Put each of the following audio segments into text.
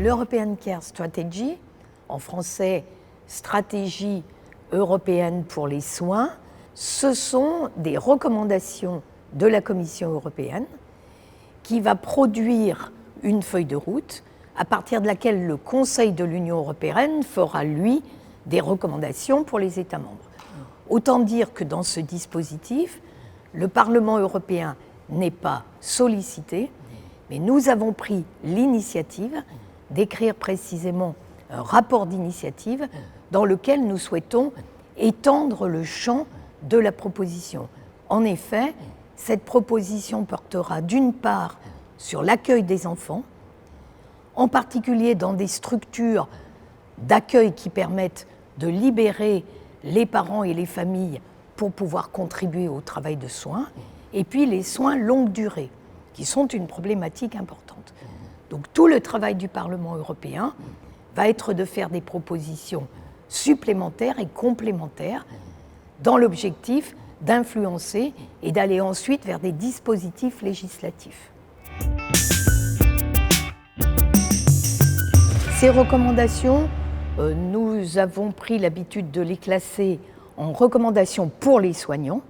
l'European Care Strategy, en français Stratégie européenne pour les soins, ce sont des recommandations de la Commission européenne qui va produire une feuille de route à partir de laquelle le Conseil de l'Union européenne fera, lui, des recommandations pour les États membres. Autant dire que dans ce dispositif, le Parlement européen n'est pas sollicité, mais nous avons pris l'initiative d'écrire précisément un rapport d'initiative dans lequel nous souhaitons étendre le champ de la proposition. En effet, cette proposition portera d'une part sur l'accueil des enfants, en particulier dans des structures d'accueil qui permettent de libérer les parents et les familles pour pouvoir contribuer au travail de soins, et puis les soins longue durée, qui sont une problématique importante. Donc tout le travail du Parlement européen va être de faire des propositions supplémentaires et complémentaires dans l'objectif d'influencer et d'aller ensuite vers des dispositifs législatifs. Ces recommandations, nous avons pris l'habitude de les classer en recommandations pour les soignants.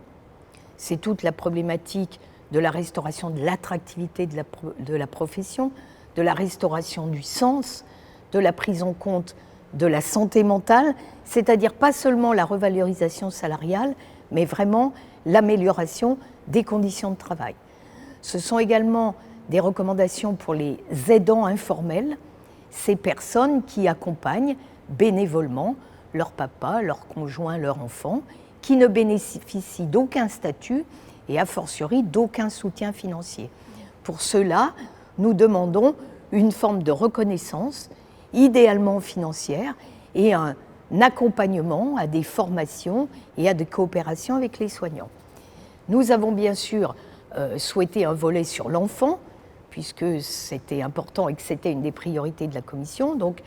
C'est toute la problématique de la restauration de l'attractivité de la profession, de la restauration du sens, de la prise en compte de la santé mentale, c'est-à-dire pas seulement la revalorisation salariale, mais vraiment l'amélioration des conditions de travail. Ce sont également des recommandations pour les aidants informels, ces personnes qui accompagnent bénévolement leur papa, leur conjoint, leur enfant, qui ne bénéficient d'aucun statut et a fortiori d'aucun soutien financier. Pour cela, nous demandons une forme de reconnaissance, idéalement financière, et un accompagnement à des formations et à des coopérations avec les soignants. Nous avons bien sûr souhaité un volet sur l'enfant, puisque c'était important et que c'était une des priorités de la Commission. Donc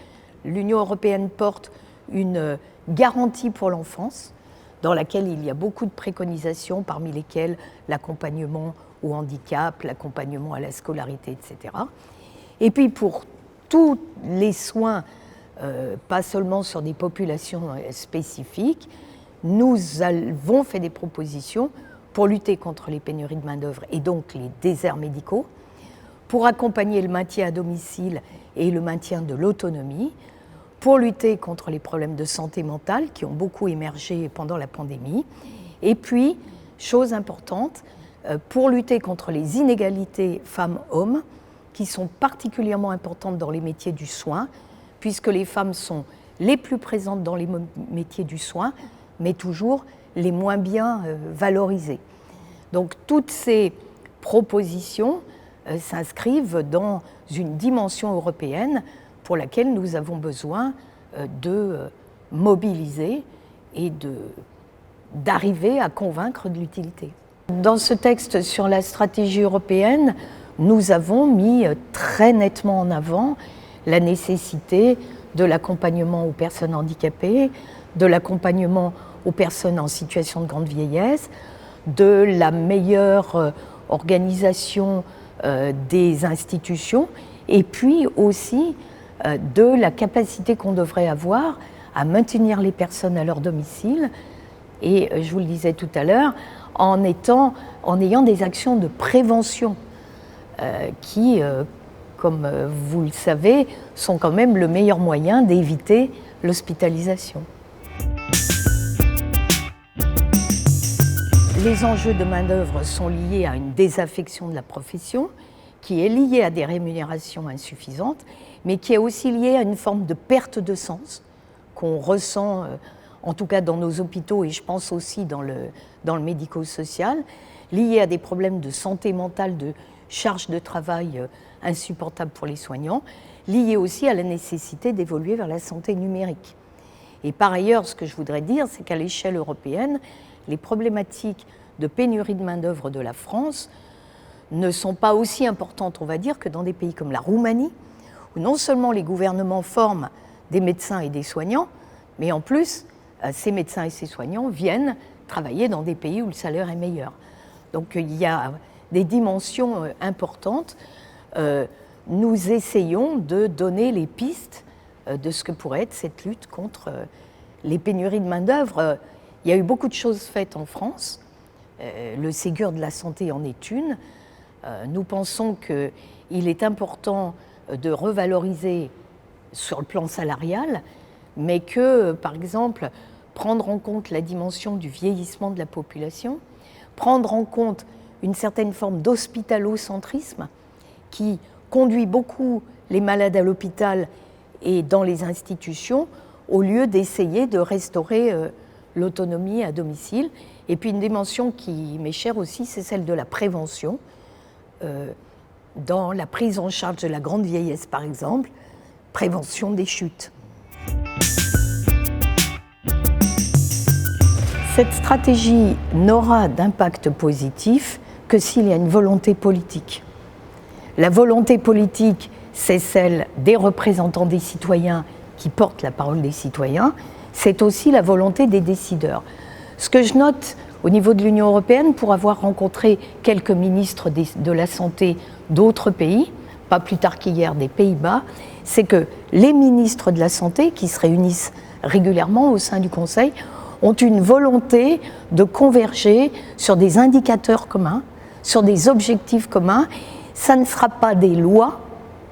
l'Union européenne porte une garantie pour l'enfance, dans laquelle il y a beaucoup de préconisations, parmi lesquelles l'accompagnement au handicap, l'accompagnement à la scolarité, etc. Et puis pour tous les soins, pas seulement sur des populations spécifiques, nous avons fait des propositions pour lutter contre les pénuries de main-d'œuvre et donc les déserts médicaux, pour accompagner le maintien à domicile et le maintien de l'autonomie, pour lutter contre les problèmes de santé mentale qui ont beaucoup émergé pendant la pandémie, et puis, chose importante, pour lutter contre les inégalités femmes-hommes, qui sont particulièrement importantes dans les métiers du soin, puisque les femmes sont les plus présentes dans les métiers du soin, mais toujours les moins bien valorisées. Donc toutes ces propositions s'inscrivent dans une dimension européenne pour laquelle nous avons besoin de mobiliser et d'arriver à convaincre de l'utilité. Dans ce texte sur la stratégie européenne, nous avons mis très nettement en avant la nécessité de l'accompagnement aux personnes handicapées, de l'accompagnement aux personnes en situation de grande vieillesse, de la meilleure organisation des institutions et puis aussi de la capacité qu'on devrait avoir à maintenir les personnes à leur domicile et, je vous le disais tout à l'heure, en ayant des actions de prévention qui, comme vous le savez, sont quand même le meilleur moyen d'éviter l'hospitalisation. Les enjeux de main-d'œuvre sont liés à une désaffection de la profession, qui est liée à des rémunérations insuffisantes, mais qui est aussi liée à une forme de perte de sens qu'on ressent, en tout cas dans nos hôpitaux et je pense aussi dans le médico-social, liée à des problèmes de santé mentale, de charge de travail insupportable pour les soignants, liée aussi à la nécessité d'évoluer vers la santé numérique. Et par ailleurs, ce que je voudrais dire, c'est qu'à l'échelle européenne, les problématiques de pénurie de main-d'œuvre de la France ne sont pas aussi importantes, on va dire, que dans des pays comme la Roumanie, où non seulement les gouvernements forment des médecins et des soignants, mais en plus, ces médecins et ces soignants viennent travailler dans des pays où le salaire est meilleur. Donc il y a des dimensions importantes. nous essayons de donner les pistes de ce que pourrait être cette lutte contre les pénuries de main-d'œuvre. Il y a eu beaucoup de choses faites en France. Le Ségur de la santé en est une. Nous pensons qu'il est important de revaloriser sur le plan salarial, mais que, par exemple, prendre en compte la dimension du vieillissement de la population, prendre en compte une certaine forme d'hospitalocentrisme qui conduit beaucoup les malades à l'hôpital et dans les institutions, au lieu d'essayer de restaurer l'autonomie à domicile. Et puis une dimension qui m'est chère aussi, c'est celle de la prévention. Dans la prise en charge de la grande vieillesse, par exemple, prévention des chutes. Cette stratégie n'aura d'impact positif que s'il y a une volonté politique. La volonté politique, c'est celle des représentants des citoyens qui portent la parole des citoyens, c'est aussi la volonté des décideurs. Ce que je note au niveau de l'Union européenne, pour avoir rencontré quelques ministres de la santé d'autres pays, pas plus tard qu'hier des Pays-Bas, c'est que les ministres de la santé, qui se réunissent régulièrement au sein du Conseil, ont une volonté de converger sur des indicateurs communs, sur des objectifs communs. Ça ne sera pas des lois,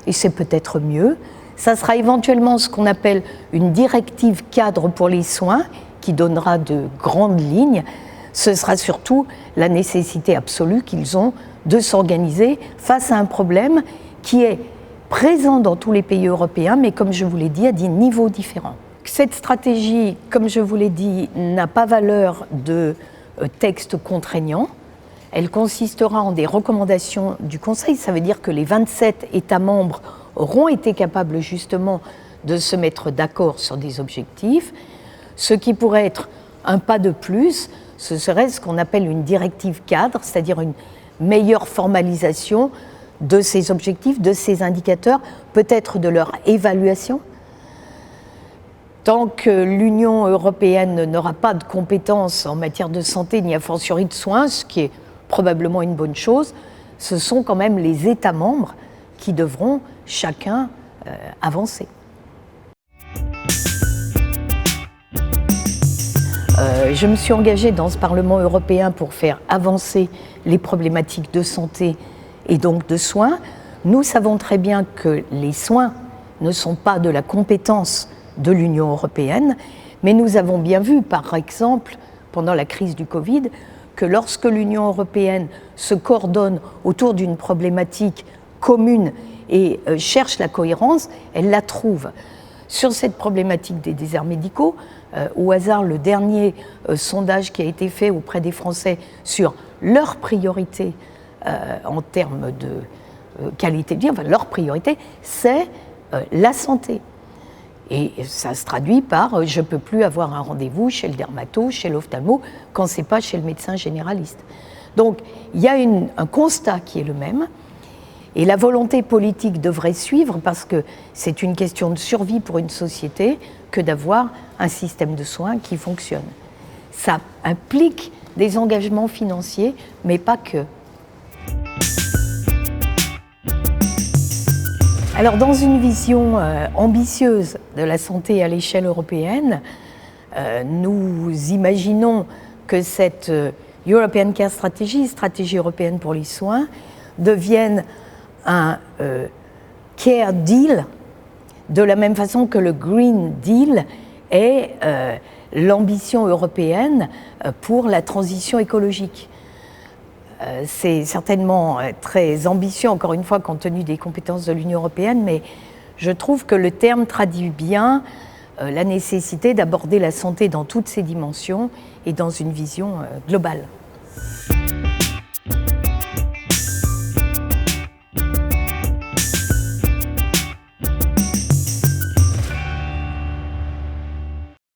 et c'est peut-être mieux, ça sera éventuellement ce qu'on appelle une directive cadre pour les soins, qui donnera de grandes lignes. Ce sera surtout la nécessité absolue qu'ils ont de s'organiser face à un problème qui est présent dans tous les pays européens, mais comme je vous l'ai dit, à des niveaux différents. Cette stratégie, comme je vous l'ai dit, n'a pas valeur de texte contraignant. Elle consistera en des recommandations du Conseil. Ça veut dire que les 27 États membres auront été capables justement de se mettre d'accord sur des objectifs. Ce qui pourrait être un pas de plus, ce serait ce qu'on appelle une directive cadre, c'est-à-dire une meilleure formalisation de ces objectifs, de ces indicateurs, peut-être de leur évaluation. Tant que l'Union européenne n'aura pas de compétences en matière de santé, ni a fortiori de soins, ce qui est probablement une bonne chose, ce sont quand même les États membres qui devront chacun avancer. Je me suis engagée dans ce Parlement européen pour faire avancer les problématiques de santé et donc de soins. Nous savons très bien que les soins ne sont pas de la compétence de l'Union européenne, mais nous avons bien vu, par exemple, pendant la crise du Covid, que lorsque l'Union européenne se coordonne autour d'une problématique commune et cherche la cohérence, elle la trouve. Sur cette problématique des déserts médicaux, au hasard, le dernier sondage qui a été fait auprès des Français sur leurs priorités en termes de qualité de vie, enfin leur priorité, c'est la santé. Et ça se traduit par je ne peux plus avoir un rendez-vous chez le dermato, chez l'ophtalmo, quand ce n'est pas chez le médecin généraliste. Donc il y a un constat qui est le même. Et la volonté politique devrait suivre parce que c'est une question de survie pour une société que d'avoir un système de soins qui fonctionne. Ça implique des engagements financiers, mais pas que. Alors dans une vision ambitieuse de la santé à l'échelle européenne, nous imaginons que cette European Care Strategy, stratégie européenne pour les soins, devienne un Care Deal, de la même façon que le Green Deal est l'ambition européenne pour la transition écologique. C'est certainement très ambitieux, encore une fois, compte tenu des compétences de l'Union européenne, mais je trouve que le terme traduit bien la nécessité d'aborder la santé dans toutes ses dimensions et dans une vision globale.